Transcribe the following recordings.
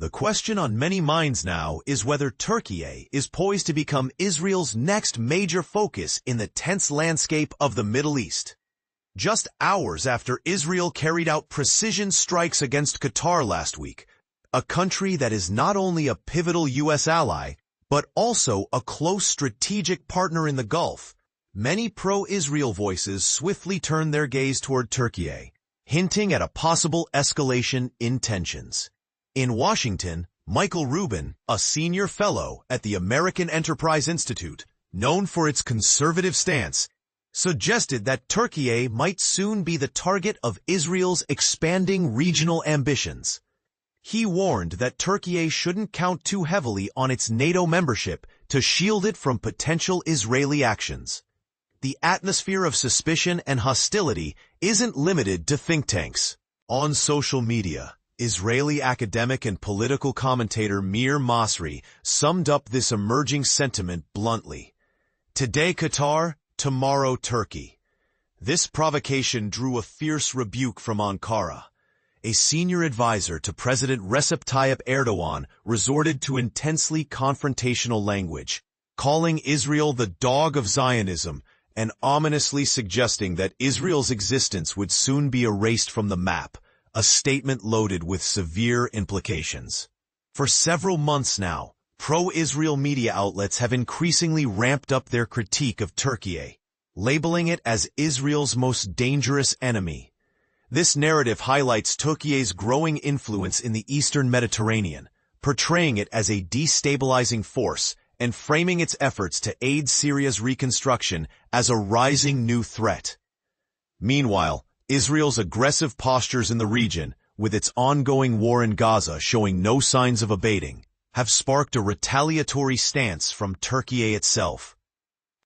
The question on many minds now is whether Turkey is poised to become Israel's next major focus in the tense landscape of the Middle East. Just hours after Israel carried out precision strikes against Qatar last week, a country that is not only a pivotal U.S. ally, but also a close strategic partner in the Gulf, many pro-Israel voices swiftly turned their gaze toward Turkey, hinting at a possible escalation in tensions. In Washington, Michael Rubin, a senior fellow at the American Enterprise Institute, known for its conservative stance, suggested that Turkey might soon be the target of Israel's expanding regional ambitions. He warned that Turkey shouldn't count too heavily on its NATO membership to shield it from potential Israeli actions. The atmosphere of suspicion and hostility isn't limited to think tanks. On social media, Israeli academic and political commentator Mir Masri summed up this emerging sentiment bluntly. Today Qatar, tomorrow Turkey. This provocation drew a fierce rebuke from Ankara. A senior advisor to President Recep Tayyip Erdogan resorted to intensely confrontational language, calling Israel the dog of Zionism and ominously suggesting that Israel's existence would soon be erased from the map, a statement loaded with severe implications. For several months now, pro-Israel media outlets have increasingly ramped up their critique of Turkey, labeling it as Israel's most dangerous enemy. This narrative highlights Turkey's growing influence in the Eastern Mediterranean, portraying it as a destabilizing force and framing its efforts to aid Syria's reconstruction as a rising new threat. Meanwhile, Israel's aggressive postures in the region, with its ongoing war in Gaza showing no signs of abating, have sparked a retaliatory stance from Turkey itself.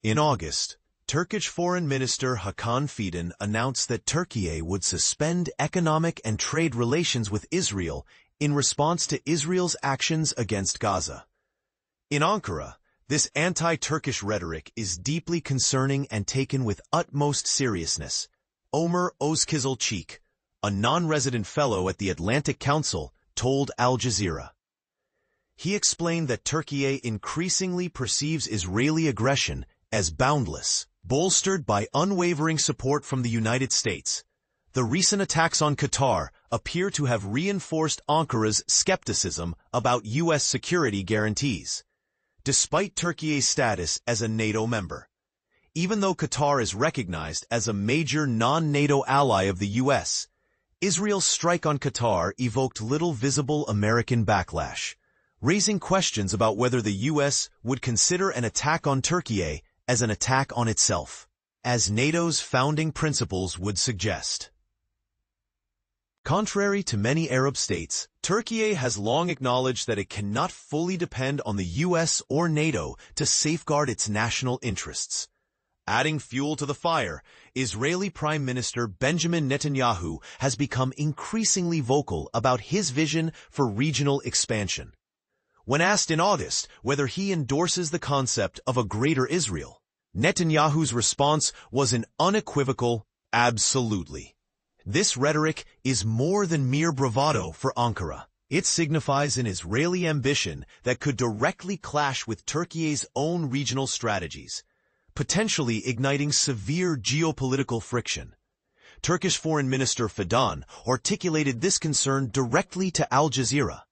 In August, Turkish Foreign Minister Hakan Fidan announced that Turkey would suspend economic and trade relations with Israel in response to Israel's actions against Gaza. In Ankara, this anti-Turkish rhetoric is deeply concerning and taken with utmost seriousness. Ömer Özkizilçek, a non-resident fellow at the Atlantic Council, told Al Jazeera. He explained that Turkey increasingly perceives Israeli aggression as boundless, bolstered by unwavering support from the United States. The recent attacks on Qatar appear to have reinforced Ankara's skepticism about U.S. security guarantees, despite Turkey's status as a NATO member. Even though Qatar is recognized as a major non-NATO ally of the U.S., Israel's strike on Qatar evoked little visible American backlash, raising questions about whether the U.S. would consider an attack on Turkey as an attack on itself, as NATO's founding principles would suggest. Contrary to many Arab states, Turkey has long acknowledged that it cannot fully depend on the U.S. or NATO to safeguard its national interests. Adding fuel to the fire, Israeli Prime Minister Benjamin Netanyahu has become increasingly vocal about his vision for regional expansion. When asked in August whether he endorses the concept of a greater Israel, Netanyahu's response was an unequivocal absolutely. This rhetoric is more than mere bravado for Ankara. It signifies an Israeli ambition that could directly clash with Turkey's own regional strategies, potentially igniting severe geopolitical friction. Turkish Foreign Minister Fidan articulated this concern directly to Al Jazeera,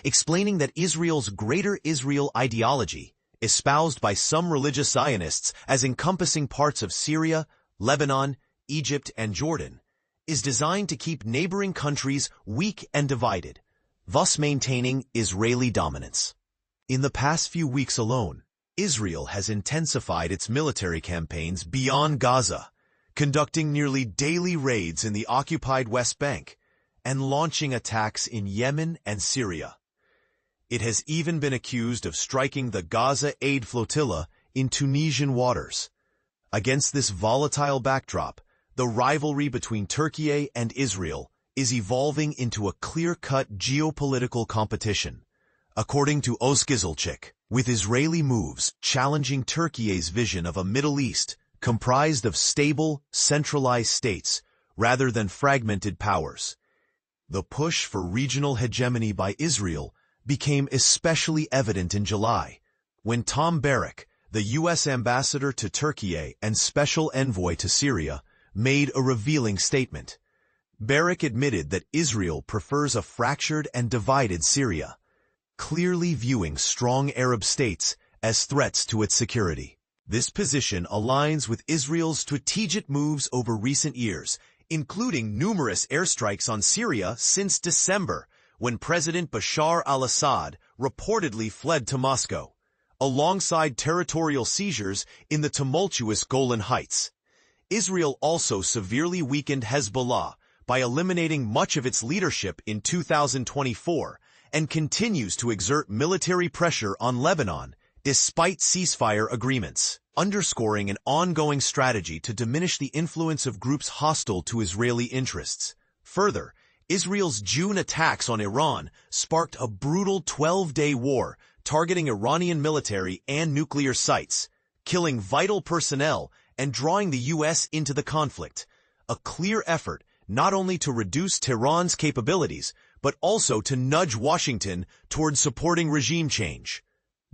explaining that Israel's Greater Israel ideology, espoused by some religious Zionists as encompassing parts of Syria, Lebanon, Egypt, and Jordan, is designed to keep neighboring countries weak and divided, thus maintaining Israeli dominance. In the past few weeks alone, Israel has intensified its military campaigns beyond Gaza, conducting nearly daily raids in the occupied West Bank and launching attacks in Yemen and Syria. It has even been accused of striking the Gaza aid flotilla in Tunisian waters. Against this volatile backdrop, the rivalry between Turkey and Israel is evolving into a clear-cut geopolitical competition. According to Özkizilçek, with Israeli moves challenging Turkey's vision of a Middle East comprised of stable, centralized states rather than fragmented powers. The push for regional hegemony by Israel became especially evident in July, when Tom Barrack, the U.S. ambassador to Turkey and special envoy to Syria, made a revealing statement. Barrack admitted that Israel prefers a fractured and divided Syria, clearly viewing strong Arab states as threats to its security. This position aligns with Israel's strategic moves over recent years, including numerous airstrikes on Syria since December, when President Bashar al-Assad reportedly fled to Moscow, alongside territorial seizures in the tumultuous Golan Heights. Israel also severely weakened Hezbollah by eliminating much of its leadership in 2024 and continues to exert military pressure on Lebanon despite ceasefire agreements, underscoring an ongoing strategy to diminish the influence of groups hostile to Israeli interests. Further, Israel's June attacks on Iran sparked a brutal 12-day war targeting Iranian military and nuclear sites, killing vital personnel and drawing the U.S. into the conflict, a clear effort not only to reduce Tehran's capabilities, but also to nudge Washington toward supporting regime change.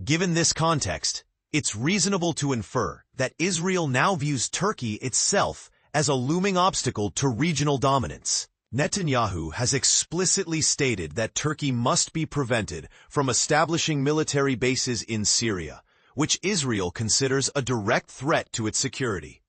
Given this context, it's reasonable to infer that Israel now views Turkey itself as a looming obstacle to regional dominance. Netanyahu has explicitly stated that Turkey must be prevented from establishing military bases in Syria, which Israel considers a direct threat to its security.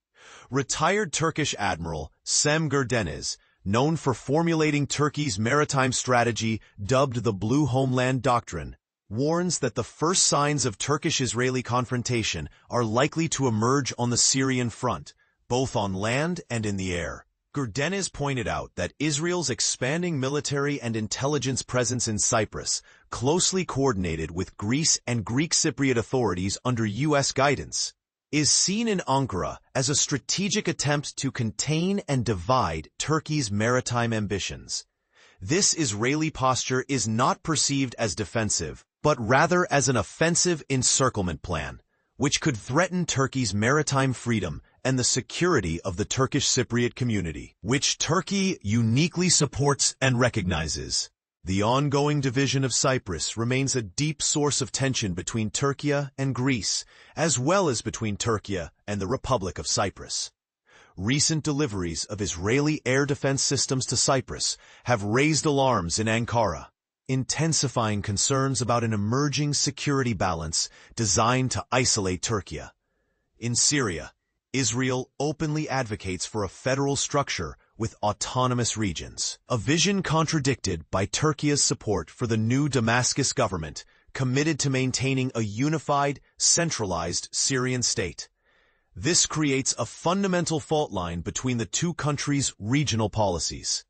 Retired Turkish Admiral Cem Gerdeniz, known for formulating Turkey's maritime strategy dubbed the Blue Homeland Doctrine, warns that the first signs of Turkish-Israeli confrontation are likely to emerge on the Syrian front, both on land and in the air. Gerdeniz pointed out that Israel's expanding military and intelligence presence in Cyprus, closely coordinated with Greece and Greek Cypriot authorities under U.S. guidance, is seen in Ankara as a strategic attempt to contain and divide Turkey's maritime ambitions. This Israeli posture is not perceived as defensive, but rather as an offensive encirclement plan, which could threaten Turkey's maritime freedom and the security of the Turkish Cypriot community, which Turkey uniquely supports and recognizes. The ongoing division of Cyprus remains a deep source of tension between Turkey and Greece, as well as between Turkey and the Republic of Cyprus. Recent deliveries of Israeli air defense systems to Cyprus have raised alarms in Ankara, intensifying concerns about an emerging security balance designed to isolate Turkey. In Syria, Israel openly advocates for a federal structure with autonomous regions, a vision contradicted by Turkey's support for the new Damascus government, committed to maintaining a unified, centralized Syrian state. This creates a fundamental fault line between the two countries' regional policies.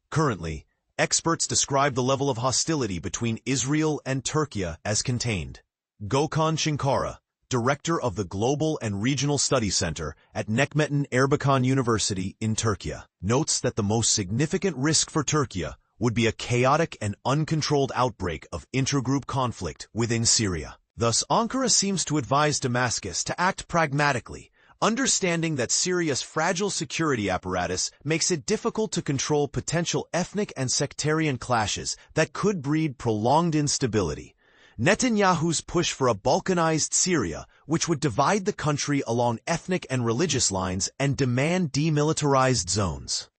Currently, experts describe the level of hostility between Israel and Turkey as contained. Gökhan Şinkara, director of the Global and Regional Studies Center at Necmettin Erbakan University in Turkey, notes that the most significant risk for Turkey would be a chaotic and uncontrolled outbreak of intergroup conflict within Syria. Thus, Ankara seems to advise Damascus to act pragmatically, understanding that Syria's fragile security apparatus makes it difficult to control potential ethnic and sectarian clashes that could breed prolonged instability. Netanyahu's push for a Balkanized Syria, which would divide the country along ethnic and religious lines and demand demilitarized zones,